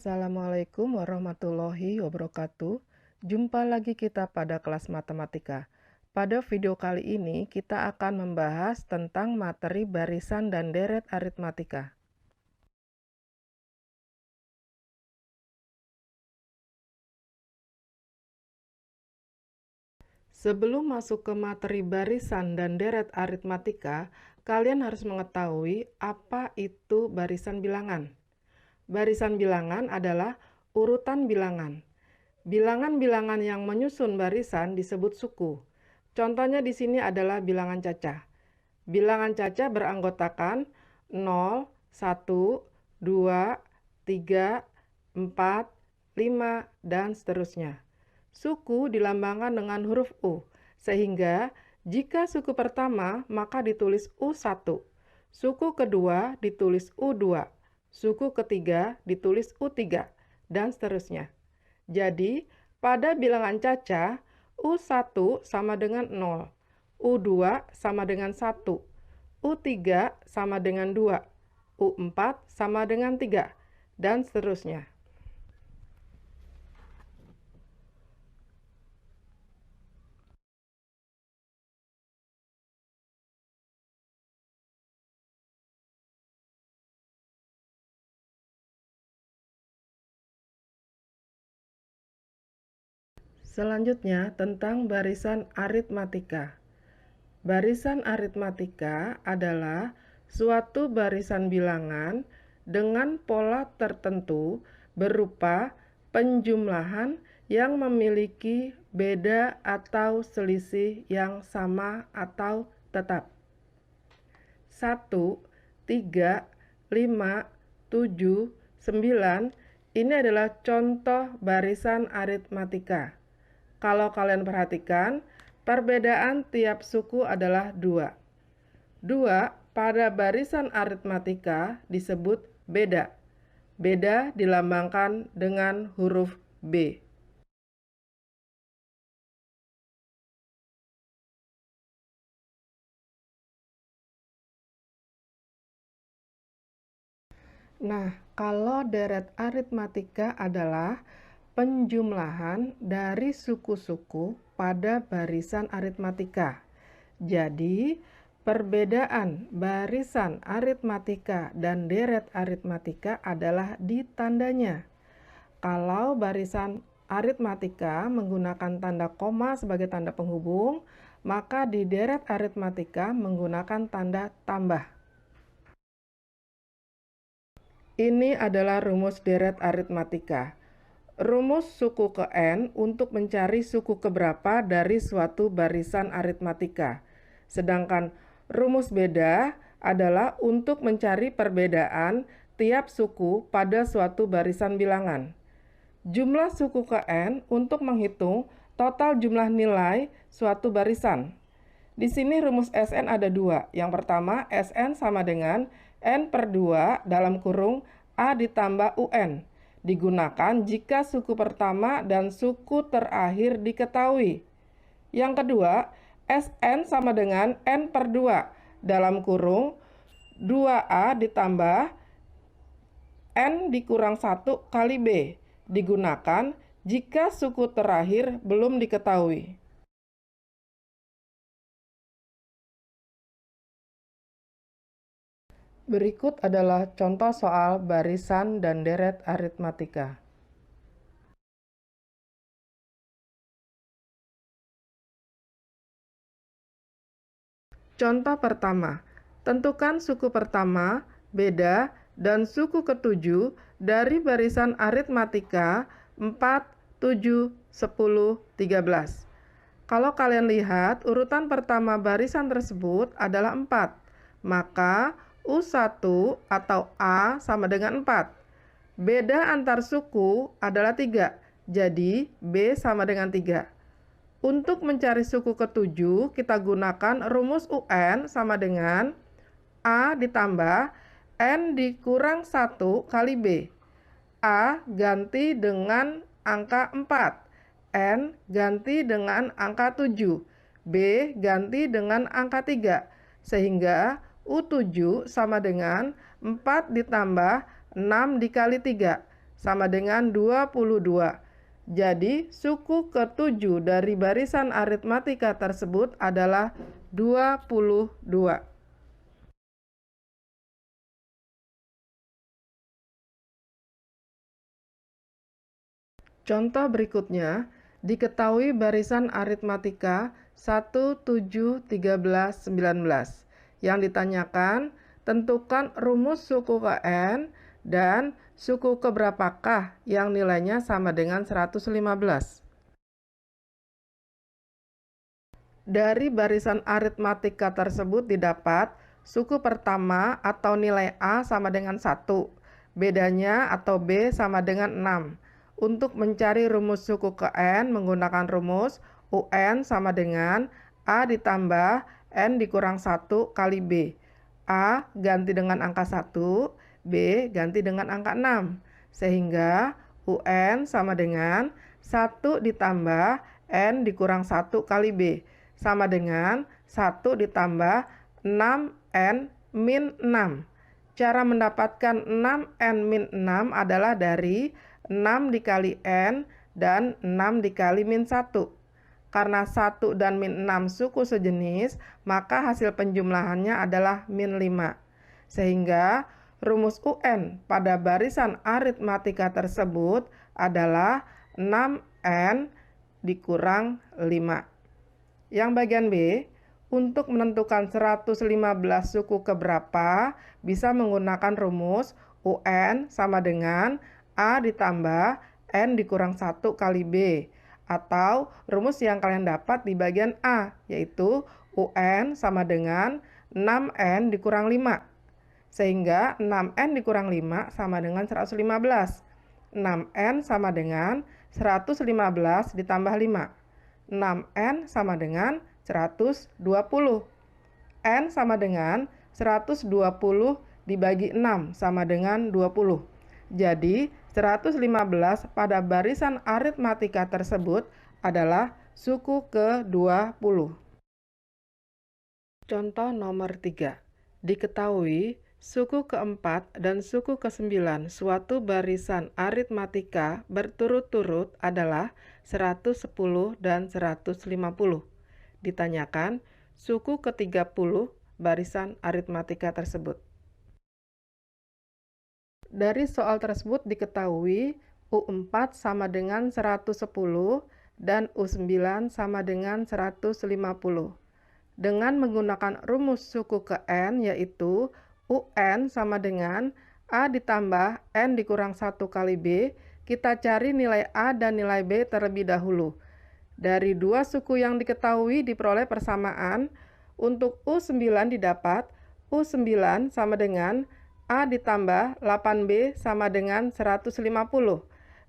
Assalamualaikum warahmatullahi wabarakatuh. Jumpa lagi kita pada kelas matematika. Pada video kali ini kita akan membahas tentang materi barisan dan deret aritmatika. Sebelum masuk ke materi barisan dan deret aritmatika, kalian harus mengetahui apa itu barisan bilangan. Barisan bilangan adalah urutan bilangan. Bilangan-bilangan yang menyusun barisan disebut suku. Contohnya di sini adalah bilangan cacah. Bilangan cacah beranggotakan 0, 1, 2, 3, 4, 5, dan seterusnya. Suku dilambangkan dengan huruf U, sehingga jika suku pertama maka ditulis U1, suku kedua ditulis U2, suku ketiga ditulis U3, dan seterusnya. Jadi, pada bilangan cacah, U1 sama dengan 0, U2 sama dengan 1, U3 sama dengan 2, U4 sama dengan 3, dan seterusnya. Selanjutnya, tentang barisan aritmatika. Barisan aritmatika adalah suatu barisan bilangan dengan pola tertentu berupa penjumlahan yang memiliki beda atau selisih yang sama atau tetap. 1, 3, 5, 7, 9 ini adalah contoh barisan aritmatika. Kalau kalian perhatikan, perbedaan tiap suku adalah 2. 2 pada barisan aritmatika disebut beda. Beda dilambangkan dengan huruf B. Nah, kalau deret aritmatika adalah penjumlahan dari suku-suku pada barisan aritmatika. Jadi, perbedaan barisan aritmatika dan deret aritmatika adalah di tandanya. Kalau barisan aritmatika menggunakan tanda koma sebagai tanda penghubung, maka di deret aritmatika menggunakan tanda tambah. Ini adalah rumus deret aritmatika. Rumus suku ke N untuk mencari suku keberapa dari suatu barisan aritmatika. Sedangkan rumus beda adalah untuk mencari perbedaan tiap suku pada suatu barisan bilangan. Jumlah suku ke N untuk menghitung total jumlah nilai suatu barisan. Di sini rumus Sn ada 2. Yang pertama, Sn sama dengan N per 2 dalam kurung A ditambah UN. Digunakan jika suku pertama dan suku terakhir diketahui. Yang kedua, Sn sama dengan N per 2 dalam kurung 2A ditambah N dikurang 1 kali B. Digunakan jika suku terakhir belum diketahui. Berikut adalah contoh soal barisan dan deret aritmatika. Contoh pertama, tentukan suku pertama, beda, dan suku ketujuh dari barisan aritmatika 4, 7, 10, 13. Kalau kalian lihat, urutan pertama barisan tersebut adalah 4, maka U1 atau A sama dengan 4. Beda antar suku adalah 3, jadi B sama dengan 3. Untuk mencari suku ketujuh, kita gunakan rumus UN sama dengan A ditambah N dikurang 1 kali B. A ganti dengan angka 4. N ganti dengan angka 7. B ganti dengan angka 3. Sehingga U7 sama dengan 4 ditambah 6 dikali 3. sama dengan 22. Jadi, suku ke-7 dari barisan aritmatika tersebut adalah 22. Contoh berikutnya, diketahui barisan aritmatika 1, 7, 13, 19. Yang ditanyakan, tentukan rumus suku ke N dan suku ke berapakah yang nilainya sama dengan 115. Dari barisan aritmatika tersebut didapat suku pertama atau nilai A sama dengan 1, bedanya atau B sama dengan 6. Untuk mencari rumus suku ke N menggunakan rumus UN sama dengan A ditambah N dikurang 1 kali B. A ganti dengan angka 1, B ganti dengan angka 6. Sehingga UN sama dengan 1 ditambah N dikurang 1 kali B sama dengan 1 ditambah 6N min 6. Cara mendapatkan 6N min 6 adalah dari 6 dikali N dan 6 dikali min 1. Karena 1 dan min 6 suku sejenis, maka hasil penjumlahannya adalah min 5. Sehingga rumus UN pada barisan aritmatika tersebut adalah 6N dikurang 5. Yang bagian B, untuk menentukan 115 suku keberapa, bisa menggunakan rumus UN sama dengan A ditambah N dikurang 1 kali B. Atau rumus yang kalian dapat di bagian A, yaitu UN sama dengan 6N dikurang 5. Sehingga 6N dikurang 5 sama dengan 115. 6N sama dengan 115 ditambah 5. 6N sama dengan 120. N sama dengan 120 dibagi 6 sama dengan 20. Jadi, 115 pada barisan aritmatika tersebut adalah suku ke-20. Contoh nomor 3. Diketahui suku keempat dan suku ke-9 suatu barisan aritmatika berturut-turut adalah 110 dan 150. Ditanyakan suku ke-30 barisan aritmatika tersebut. Dari soal tersebut diketahui U4 sama dengan 110 dan U9 sama dengan 150. Dengan menggunakan rumus suku ke N, yaitu UN sama dengan A ditambah N dikurang 1 kali B, kita cari nilai A dan nilai B terlebih dahulu. Dari dua suku yang diketahui diperoleh persamaan. Untuk U9 didapat U9 sama dengan A ditambah 8B sama dengan 150.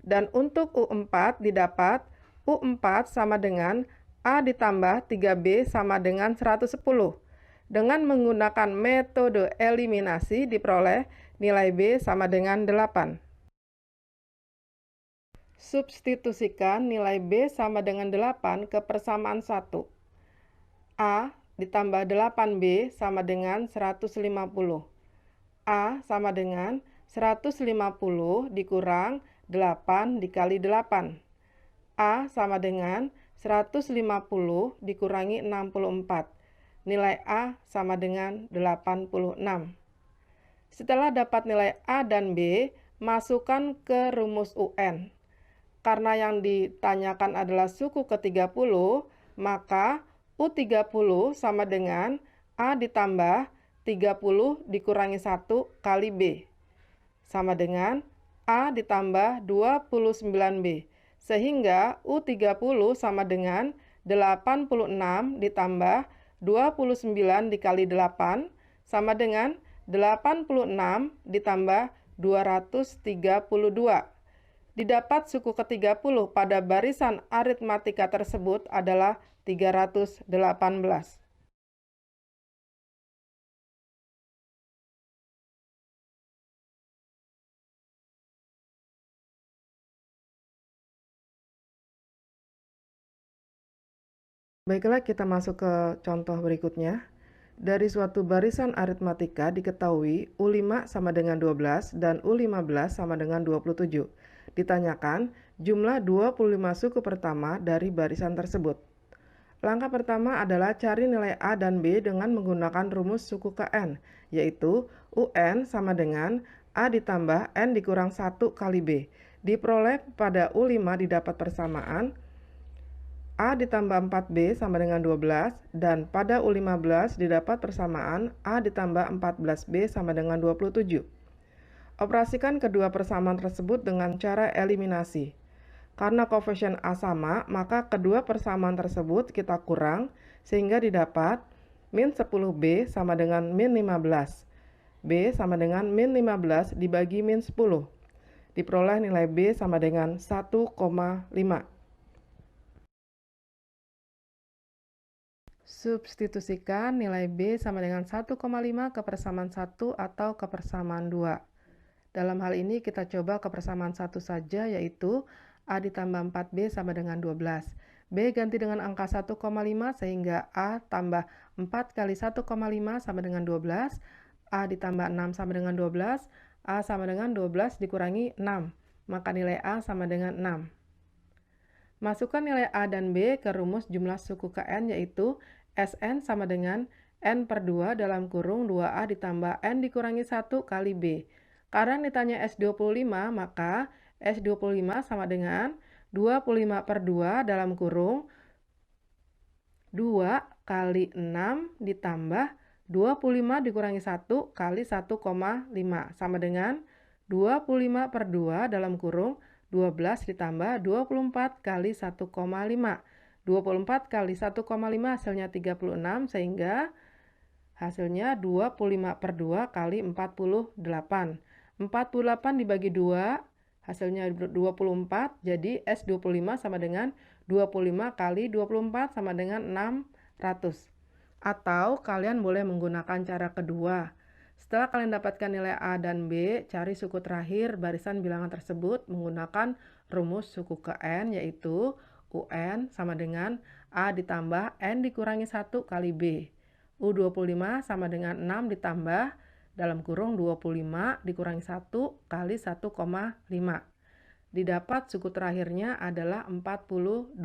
Dan untuk U4 didapat U4 sama dengan A ditambah 3B sama dengan 110. Dengan menggunakan metode eliminasi diperoleh nilai B sama dengan 8. Substitusikan nilai B sama dengan 8 ke persamaan 1. A ditambah 8B sama dengan 150. A sama dengan 150 dikurang 8 dikali 8. A sama dengan 150 dikurangi 64. Nilai A sama dengan 86. Setelah dapat nilai A dan B, masukkan ke rumus UN. Karena yang ditanyakan adalah suku ke-30, maka U30 sama dengan A ditambah 30 dikurangi 1 kali B. Sama dengan A ditambah 29B. Sehingga U30 sama dengan 86 ditambah 29 dikali 8 sama dengan 86 ditambah 232. Didapat suku ke-30 pada barisan aritmatika tersebut adalah 318. Baiklah, kita masuk ke contoh berikutnya. Dari suatu barisan aritmatika diketahui U5 sama dengan 12 dan U15 sama dengan 27. Ditanyakan jumlah 25 suku pertama dari barisan tersebut. Langkah pertama adalah cari nilai A dan B dengan menggunakan rumus suku KN, yaitu UN sama dengan A ditambah N dikurang 1 kali B. Diperoleh pada U5 didapat persamaan A ditambah 4B sama dengan 12, dan pada U15 didapat persamaan A ditambah 14B sama dengan 27. Operasikan kedua persamaan tersebut dengan cara eliminasi. Karena koefisien A sama, maka kedua persamaan tersebut kita kurang, sehingga didapat min 10B sama dengan min 15. B sama dengan min 15 dibagi min 10. Diperoleh nilai B sama dengan 1,5. Substitusikan nilai B sama dengan 1,5 ke persamaan 1 atau ke persamaan 2. Dalam hal ini kita coba ke persamaan 1 saja, yaitu A ditambah 4B sama dengan 12. B ganti dengan angka 1,5 sehingga A tambah 4 kali 1,5 sama dengan 12. A ditambah 6 sama dengan 12. A sama dengan 12 dikurangi 6. Maka nilai A sama dengan 6. Masukkan nilai A dan B ke rumus jumlah suku KN, yaitu Sn sama dengan N per 2 dalam kurung 2A ditambah N dikurangi 1 kali B. Karena ditanya S25, maka S25 sama dengan 25 per 2 dalam kurung 2 kali 6 ditambah 25 dikurangi 1 kali 1,5 sama dengan 25 per 2 dalam kurung 12 ditambah 24 kali 1,5. 24 kali 1,5 hasilnya 36, sehingga hasilnya 25 per 2 kali 48. 48 dibagi 2, hasilnya 24, jadi S25 sama dengan 25 kali 24 sama dengan 600. Atau kalian boleh menggunakan cara kedua. Setelah kalian dapatkan nilai A dan B, cari suku terakhir barisan bilangan tersebut menggunakan rumus suku KN, yaitu UN sama dengan A ditambah N dikurangi 1 kali B. U25 sama dengan 6 ditambah dalam kurung 25 dikurangi 1 kali 1,5. Didapat suku terakhirnya adalah 42.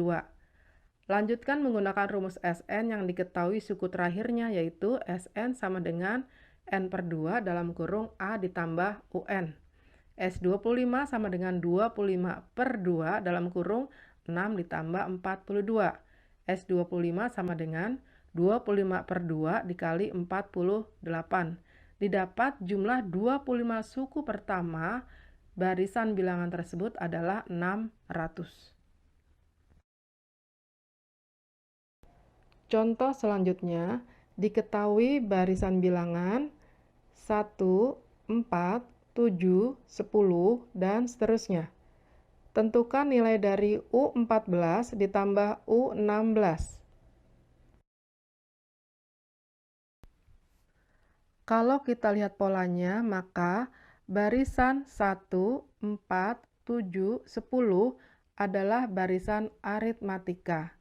Lanjutkan menggunakan rumus Sn yang diketahui suku terakhirnya, yaitu Sn sama dengan N per 2 dalam kurung A ditambah UN. S25 sama dengan 25 per 2 dalam kurung 6 ditambah 42. S25 sama dengan 25 per 2 dikali 48. Didapat jumlah 25 suku pertama barisan bilangan tersebut adalah 600. Contoh selanjutnya, diketahui barisan bilangan 1, 4, 7, 10, dan seterusnya. Tentukan nilai dari U14 ditambah U16. Kalau kita lihat polanya, maka barisan 1, 4, 7, 10 adalah barisan aritmatika.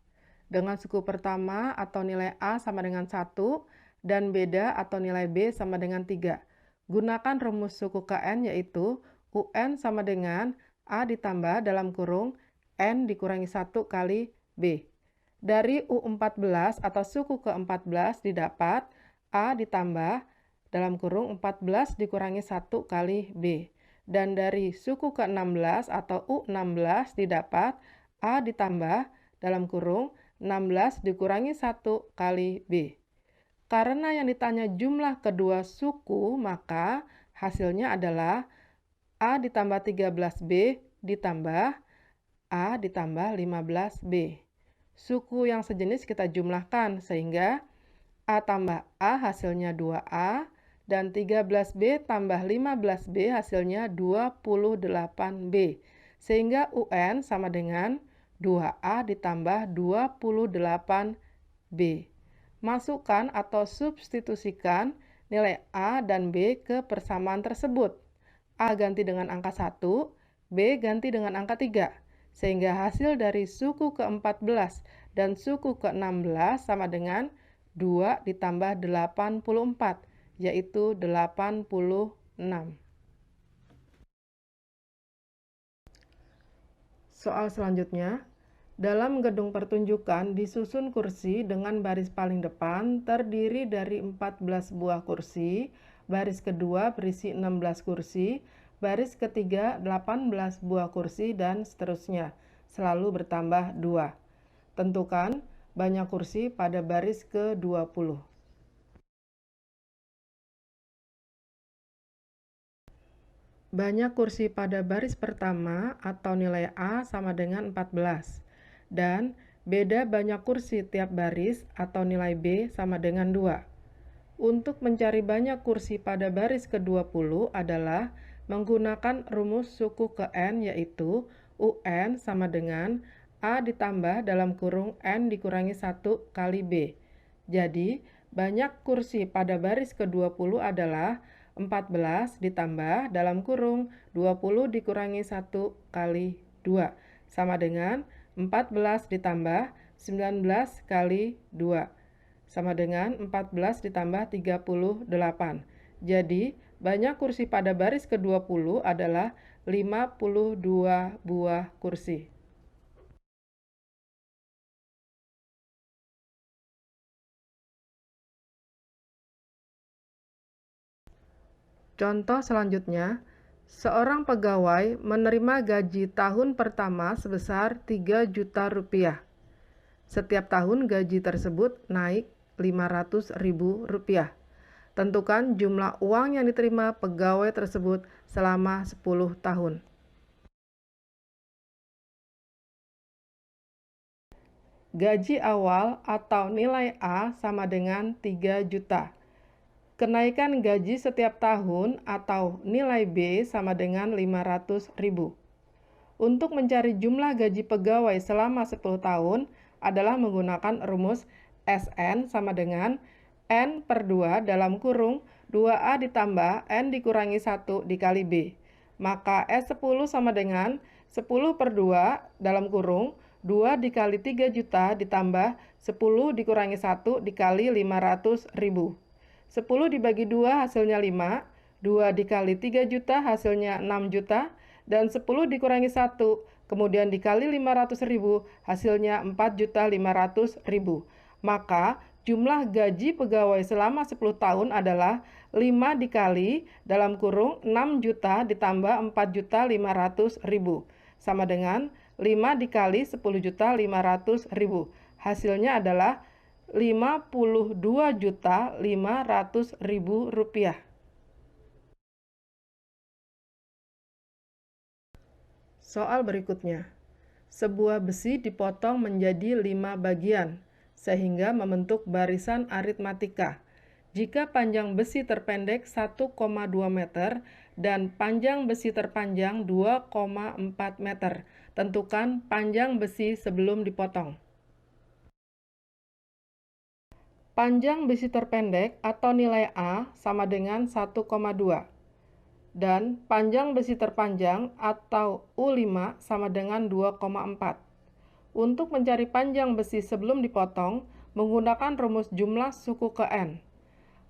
Dengan suku pertama atau nilai A sama dengan 1 dan beda atau nilai B sama dengan 3. Gunakan rumus suku KN, yaitu UN sama dengan A ditambah dalam kurung N dikurangi 1 kali B. Dari U14 atau suku ke-14 didapat A ditambah dalam kurung 14 dikurangi 1 kali B. Dan dari suku ke-16 atau U16 didapat A ditambah dalam kurung 16 dikurangi 1 kali B. Karena yang ditanya jumlah kedua suku, maka hasilnya adalah A ditambah 13B ditambah A ditambah 15B. Suku yang sejenis kita jumlahkan, sehingga A tambah A hasilnya 2A, dan 13B tambah 15B hasilnya 28B. Sehingga UN sama dengan 2A ditambah 28B. Masukkan atau substitusikan nilai A dan B ke persamaan tersebut. A ganti dengan angka 1, B ganti dengan angka 3. Sehingga hasil dari suku ke-14 dan suku ke-16 sama dengan 2 ditambah 84, yaitu 86. Soal selanjutnya, dalam gedung pertunjukan disusun kursi dengan baris paling depan terdiri dari 14 buah kursi, baris kedua berisi 16 kursi, baris ketiga 18 buah kursi, dan seterusnya, selalu bertambah 2. Tentukan banyak kursi pada baris ke-20. Banyak kursi pada baris pertama atau nilai A sama dengan 14. Dan beda banyak kursi tiap baris atau nilai B sama dengan 2. Untuk mencari banyak kursi pada baris ke-20 adalah menggunakan rumus suku ke N, yaitu UN sama dengan A ditambah dalam kurung N dikurangi 1 kali B. Jadi, banyak kursi pada baris ke-20 adalah 14 ditambah dalam kurung 20 dikurangi 1 kali 2, sama dengan 14 ditambah 19 kali 2, sama dengan 14 ditambah 38. Jadi, banyak kursi pada baris ke-20 adalah 52 buah kursi. Contoh selanjutnya, seorang pegawai menerima gaji tahun pertama sebesar 3 juta rupiah. Setiap tahun gaji tersebut naik 500 ribu rupiah. Tentukan jumlah uang yang diterima pegawai tersebut selama 10 tahun. Gaji awal atau nilai A sama dengan 3 juta. Kenaikan gaji setiap tahun atau nilai B sama dengan 500 ribu. Untuk mencari jumlah gaji pegawai selama 10 tahun adalah menggunakan rumus SN sama dengan N per 2 dalam kurung 2A ditambah N dikurangi 1 dikali B. Maka S10 sama dengan 10 per 2 dalam kurung 2 dikali 3 juta ditambah 10 dikurangi 1 dikali 500 ribu. 10 dibagi 2 hasilnya 5, 2 dikali 3 juta hasilnya 6 juta, dan 10 dikurangi 1, kemudian dikali 500 ribu hasilnya 4 juta 500 ribu. Maka jumlah gaji pegawai selama 10 tahun adalah 5 dikali dalam kurung 6 juta ditambah 4 juta 500 ribu, sama dengan 5 dikali 10 juta 500 ribu. Hasilnya adalah 52.500.000 rupiah. Soal berikutnya. Sebuah besi dipotong menjadi 5 bagian, sehingga membentuk barisan aritmatika. Jika panjang besi terpendek 1,2 meter dan panjang besi terpanjang 2,4 meter, tentukan panjang besi sebelum dipotong. Panjang besi terpendek atau nilai A sama dengan 1,2 dan panjang besi terpanjang atau U5 sama dengan 2,4. Untuk mencari panjang besi sebelum dipotong, menggunakan rumus jumlah suku ke N.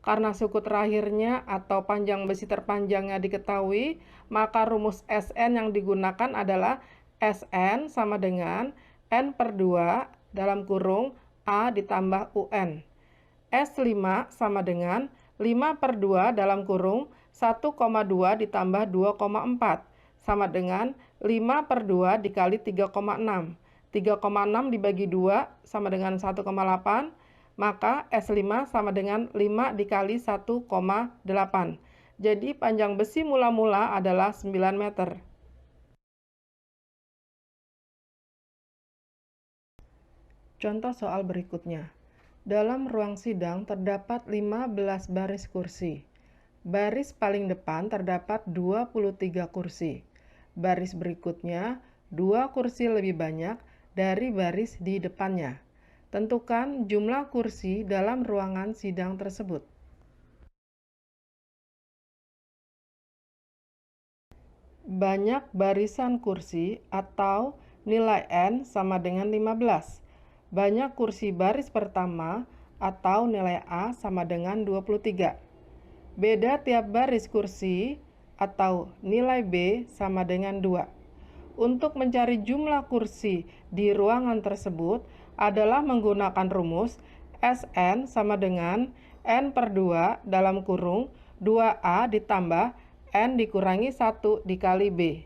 Karena suku terakhirnya atau panjang besi terpanjangnya diketahui, maka rumus SN yang digunakan adalah SN sama dengan N per 2 dalam kurung A ditambah UN. S5 sama dengan 5 per 2 dalam kurung 1,2 ditambah 2,4 sama dengan 5 per 2 dikali 3,6. 3,6 dibagi 2 sama dengan 1,8, maka S5 sama dengan 5 dikali 1,8. Jadi panjang besi mula-mula adalah 9 meter. Contoh soal berikutnya. Dalam ruang sidang terdapat 15 baris kursi. Baris paling depan terdapat 23 kursi. Baris berikutnya 2 kursi lebih banyak dari baris di depannya. Tentukan jumlah kursi dalam ruangan sidang tersebut. Banyak barisan kursi atau nilai N sama dengan 15. Banyak kursi baris pertama atau nilai A sama dengan 23. Beda tiap baris kursi atau nilai B sama dengan 2. Untuk mencari jumlah kursi di ruangan tersebut adalah menggunakan rumus Sn sama dengan N per 2 dalam kurung 2A ditambah N dikurangi 1 dikali B.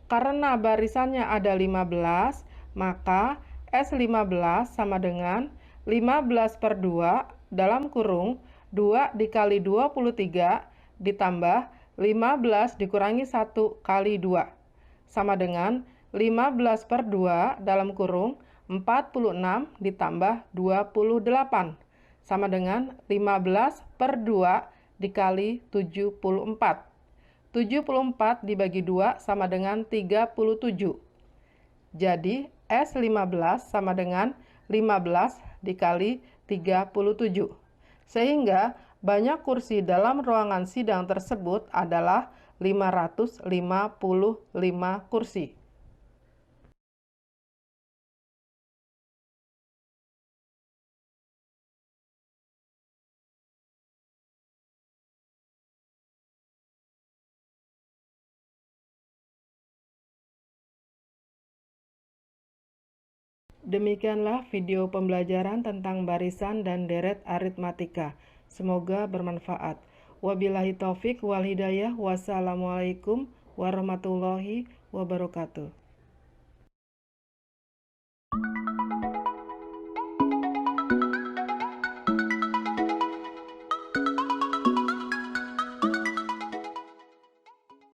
Karena barisannya ada 15, maka S15 sama dengan 15 per 2 dalam kurung 2 dikali 23 ditambah 15 dikurangi 1 kali 2 sama dengan 15 per 2 dalam kurung 46 ditambah 28 sama dengan 15 per 2 dikali 74. 74 dibagi 2 sama dengan 37. Jadi S15 sama dengan 15 dikali 37. Sehingga banyak kursi dalam ruangan sidang tersebut adalah 555 kursi. Demikianlah video pembelajaran tentang barisan dan deret aritmatika. Semoga bermanfaat. Wabillahi taufik wal hidayah. Wassalamualaikum warahmatullahi wabarakatuh.